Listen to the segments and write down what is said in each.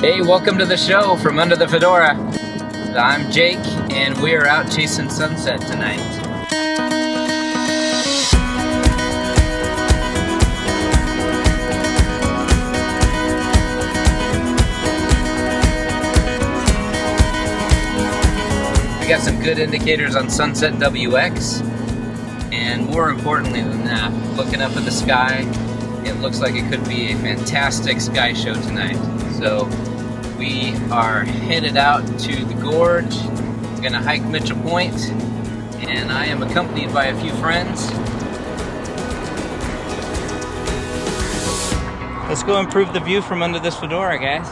Hey, welcome to the show from under the Fedora. I'm Jake, and we are out chasing sunset tonight. We got some good indicators on sunset WX, and more importantly than that, looking up at the sky, it looks like it could be a fantastic sky show tonight. So we are headed out to the gorge, gonna hike Mitchell Point, and I am accompanied by a few friends. Let's go improve the view from under this Fedora, guys.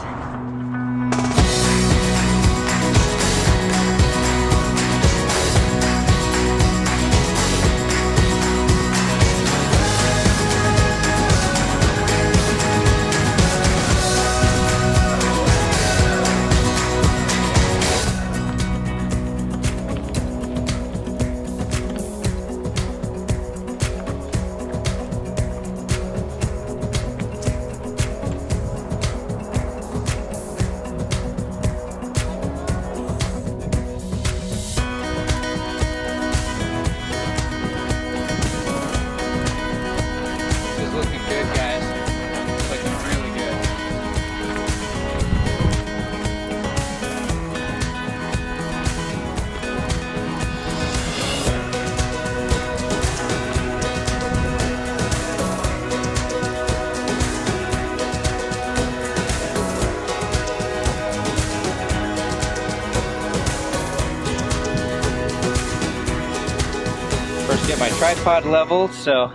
First get my tripod leveled so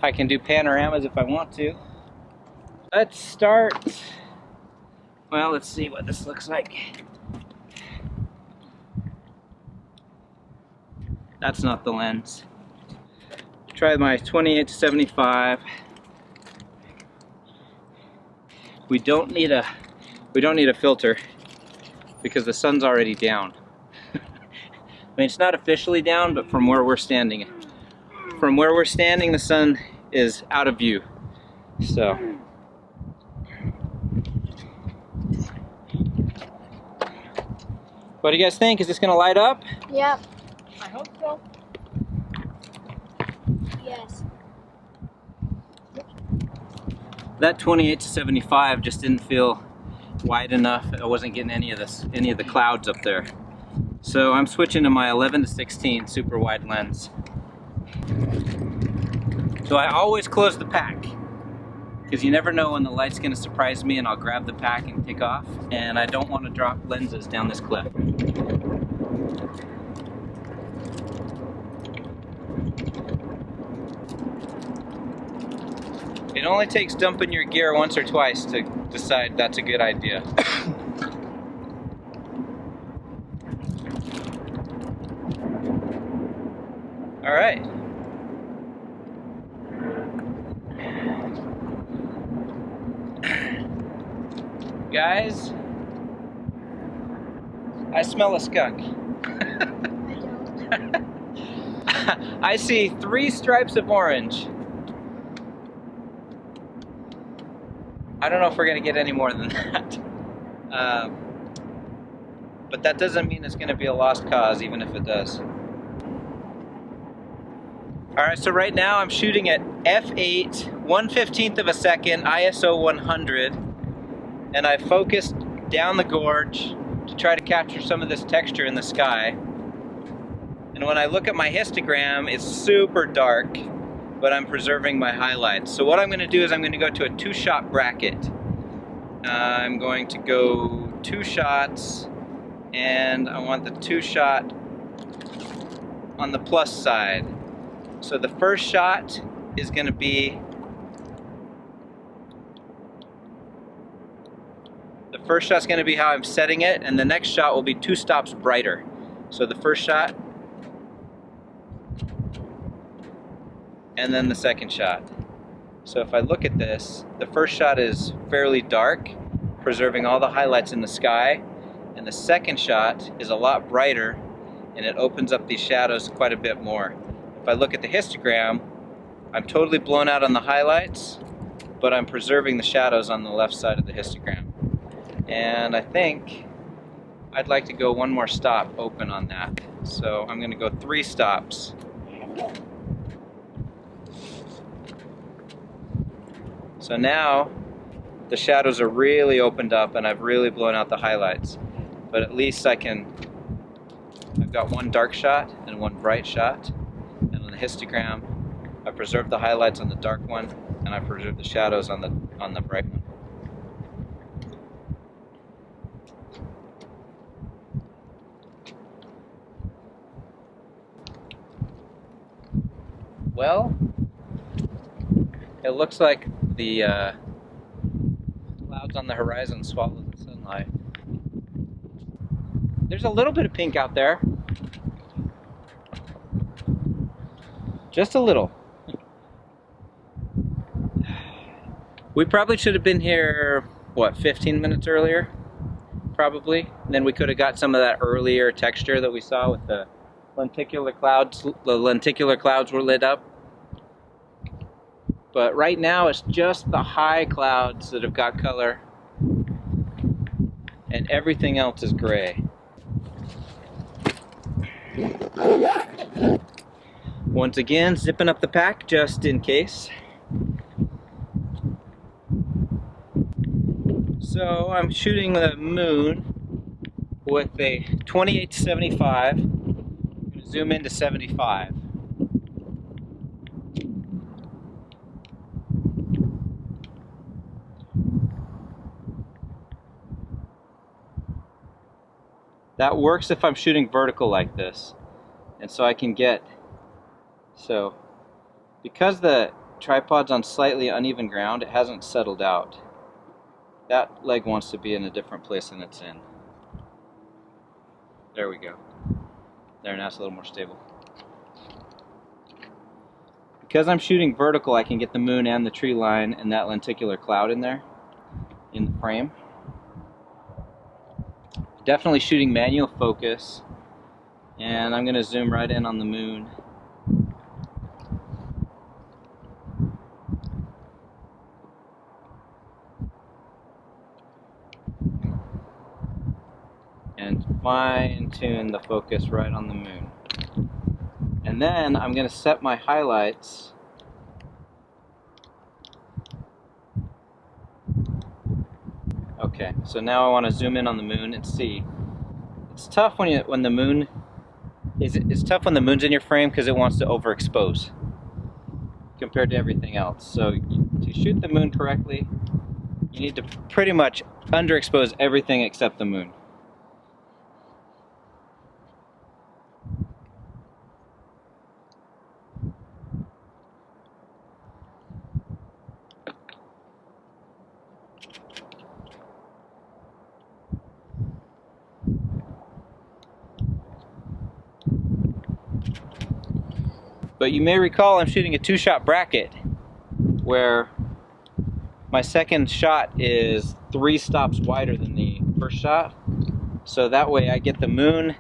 I can do panoramas if I want to. Let's start, well, let's see what this looks like. That's not the lens. Try my 28-75. We don't need a filter because the sun's already down. I mean, it's not officially down, but from where we're standing, the sun is out of view. So, what do you guys think? Is this gonna light up? Yep. I hope so. Yes. That 28-75 just didn't feel wide enough. I wasn't getting any of the clouds up there. So I'm switching to my 11-16 super wide lens. So I always close the pack because you never know when the light's going to surprise me and I'll grab the pack and take off, and I don't want to drop lenses down this cliff. It only takes dumping your gear once or twice to decide that's a good idea. All right. Guys, I smell a skunk. I see 3 stripes of orange. I don't know if we're gonna get any more than that. But that doesn't mean it's gonna be a lost cause, even if it does. Alright, so right now I'm shooting at f8, 1/15 of a second, ISO 100, and I focused down the gorge to try to capture some of this texture in the sky. And when I look at my histogram, it's super dark, but I'm preserving my highlights. So what I'm going to do is I'm going to go to a 2-shot bracket. I'm going to go 2 shots, and I want the 2-shot on the plus side. So the first shot is going to be how I'm setting it, and the next shot will be 2 stops brighter. So the first shot, and then the second shot. So if I look at this, the first shot is fairly dark, preserving all the highlights in the sky, and the second shot is a lot brighter, and it opens up these shadows quite a bit more. If I look at the histogram, I'm totally blown out on the highlights, but I'm preserving the shadows on the left side of the histogram. And I think I'd like to go one more stop open on that. So I'm gonna go 3 stops. So now the shadows are really opened up and I've really blown out the highlights. But at least I've got one dark shot and one bright shot. And on the histogram, I preserved the highlights on the dark one and I preserved the shadows on the bright one. Well, it looks like the clouds on the horizon swallow the sunlight. There's a little bit of pink out there. Just a little. We probably should have been here, what, 15 minutes earlier? Probably. And then we could have got some of that earlier texture that we saw with the lenticular clouds. The lenticular clouds were lit up. But right now it's just the high clouds that have got color. And everything else is gray. Once again, zipping up the pack just in case. So I'm shooting the moon with a 28-75. I'm going to zoom into 75. That works if I'm shooting vertical like this. And so I can get, because the tripod's on slightly uneven ground, it hasn't settled out. That leg wants to be in a different place than it's in. There we go. There, now it's a little more stable. Because I'm shooting vertical, I can get the moon and the tree line and that lenticular cloud in there, in the frame. Definitely shooting manual focus, and I'm going to zoom right in on the moon. And fine-tune the focus right on the moon. And then I'm going to set my highlights Okay, so now I want to zoom in on the moon and see. It's tough when the moon it's tough when the moon's in your frame because it wants to overexpose compared to everything else. So to shoot the moon correctly, you need to pretty much underexpose everything except the moon. But you may recall I'm shooting a two-shot bracket where my second shot is 3 stops wider than the first shot. So that way I get the moon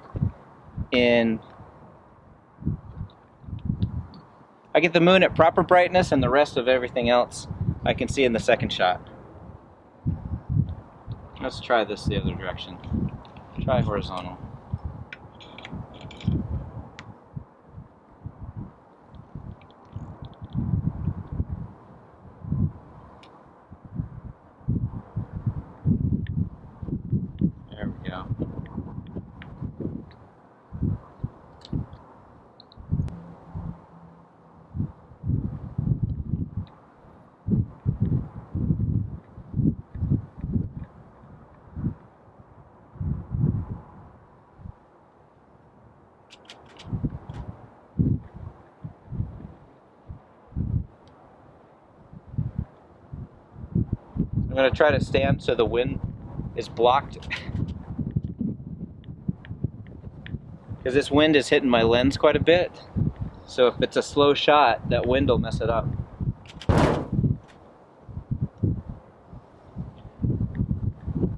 at proper brightness, and the rest of everything else I can see in the second shot. Let's try this the other direction. Try horizontal. There we go. I'm going to try to stand so the wind is blocked, because this wind is hitting my lens quite a bit. So if it's a slow shot, that wind will mess it up.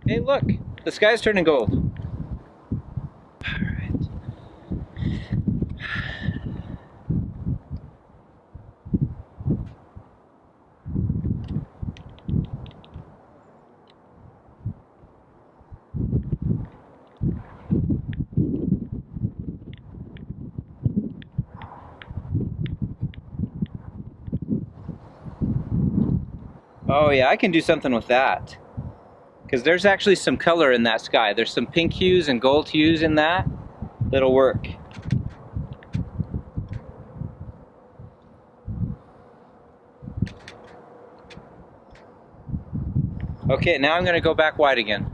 Hey, look, the sky's turning gold. All right. Oh yeah, I can do something with that. Because there's actually some color in that sky. There's some pink hues and gold hues in that that'll work. Okay, now I'm going to go back wide again.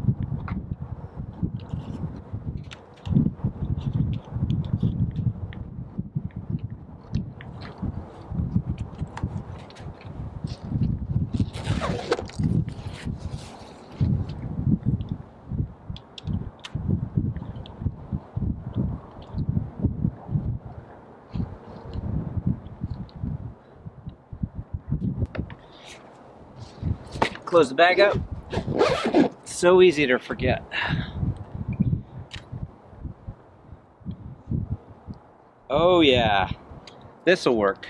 Close the bag up. So easy to forget. Oh yeah, this'll work.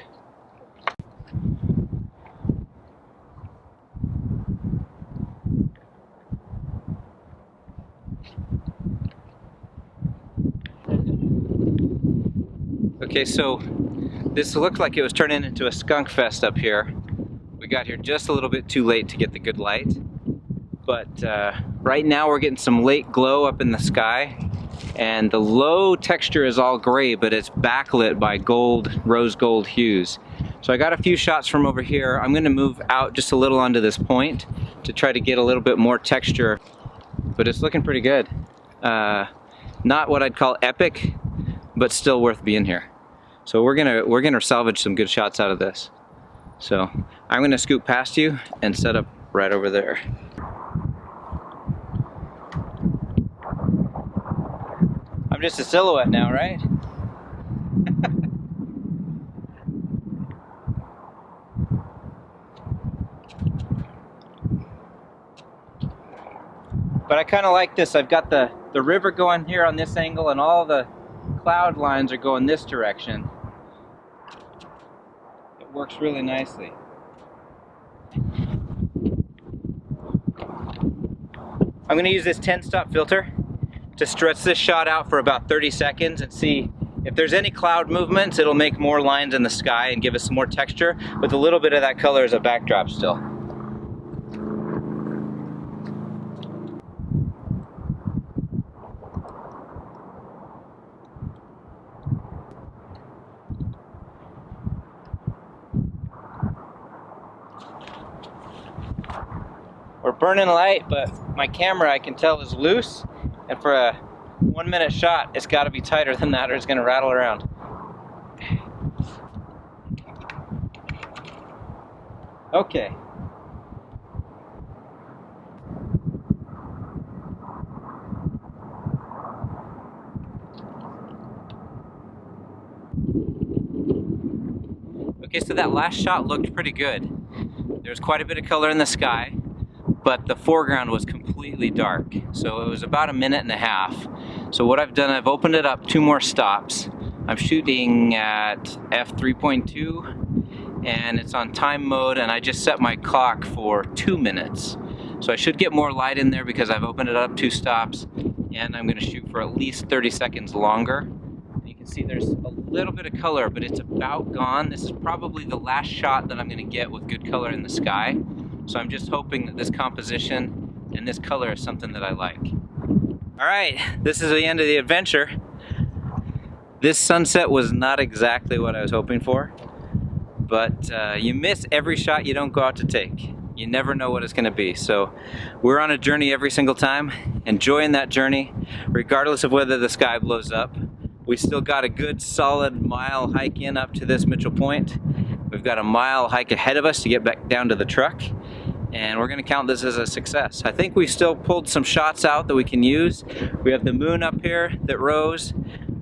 Okay, so this looked like it was turning into a skunk fest up here. We got here just a little bit too late to get the good light. But right now we're getting some late glow up in the sky, and the low texture is all gray, but it's backlit by gold, rose gold hues. So I got a few shots from over here. I'm gonna move out just a little onto this point to try to get a little bit more texture, but it's looking pretty good. Not what I'd call epic, but still worth being here. So we're gonna salvage some good shots out of this. So I'm gonna scoot past you and set up right over there. I'm just a silhouette now, right? But I kind of like this. I've got the river going here on this angle, and all the cloud lines are going this direction. It works really nicely. I'm going to use this 10-stop filter to stretch this shot out for about 30 seconds and see if there's any cloud movements. It'll make more lines in the sky and give us some more texture with a little bit of that color as a backdrop still. We're burning light, but my camera I can tell is loose, and for a 1-minute shot it's got to be tighter than that or it's going to rattle around. Okay. Okay, so that last shot looked pretty good. There's quite a bit of color in the sky, but the foreground was completely dark. So it was about 1.5 minutes. So what I've done, I've opened it up 2 more stops. I'm shooting at f3.2 and it's on time mode, and I just set my clock for 2 minutes. So I should get more light in there because I've opened it up 2 stops, and I'm gonna shoot for at least 30 seconds longer. You can see there's a little bit of color, but it's about gone. This is probably the last shot that I'm gonna get with good color in the sky. So I'm just hoping that this composition and this color is something that I like. All right, this is the end of the adventure. This sunset was not exactly what I was hoping for, but you miss every shot you don't go out to take. You never know what it's gonna be. So we're on a journey every single time, enjoying that journey, regardless of whether the sky blows up. We still got a good solid mile hike in up to this Mitchell Point. We've got a mile hike ahead of us to get back down to the truck, and we're gonna count this as a success. I think we still pulled some shots out that we can use. We have the moon up here that rose.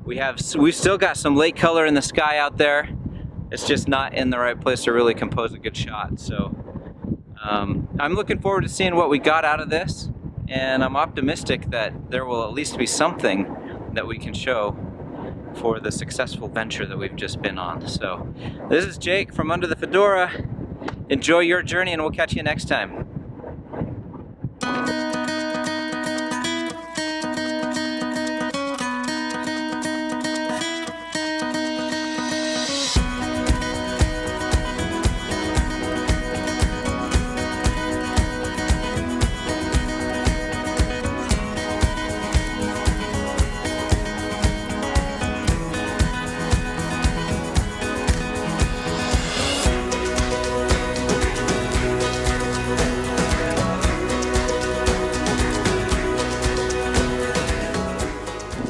We've still got some late color in the sky out there. It's just not in the right place to really compose a good shot. So I'm looking forward to seeing what we got out of this, and I'm optimistic that there will at least be something that we can show for the successful venture that we've just been on. So this is Jake from Under the Fedora. Enjoy your journey, and we'll catch you next time.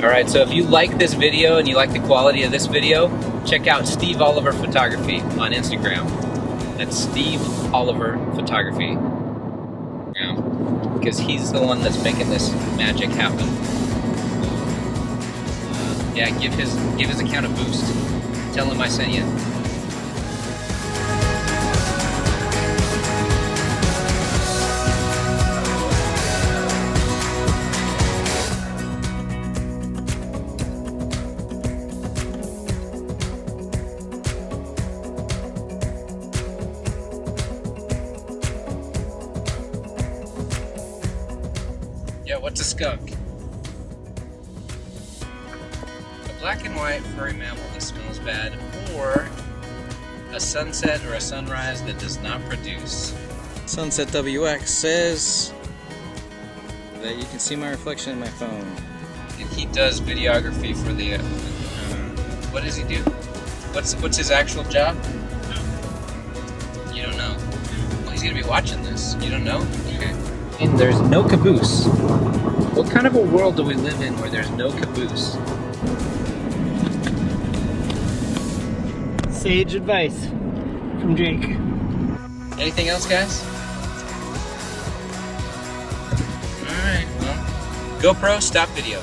Alright, so if you like this video and you like the quality of this video, check out Steve Oliver Photography on Instagram. That's Steve Oliver Photography. Yeah, because he's the one that's making this magic happen. Yeah, give his account a boost. Tell him I sent you. Yeah, what's a skunk? A black and white furry mammal that smells bad, or a sunset or a sunrise that does not produce. Sunset WX says that you can see my reflection in my phone. And he does videography for the, what does he do? What's his actual job? You don't know? Well, he's gonna be watching this. You don't know? Okay. And there's no caboose. What kind of a world do we live in where there's no caboose? Sage advice from Jake. Anything else, guys? Alright, well, GoPro, stop video.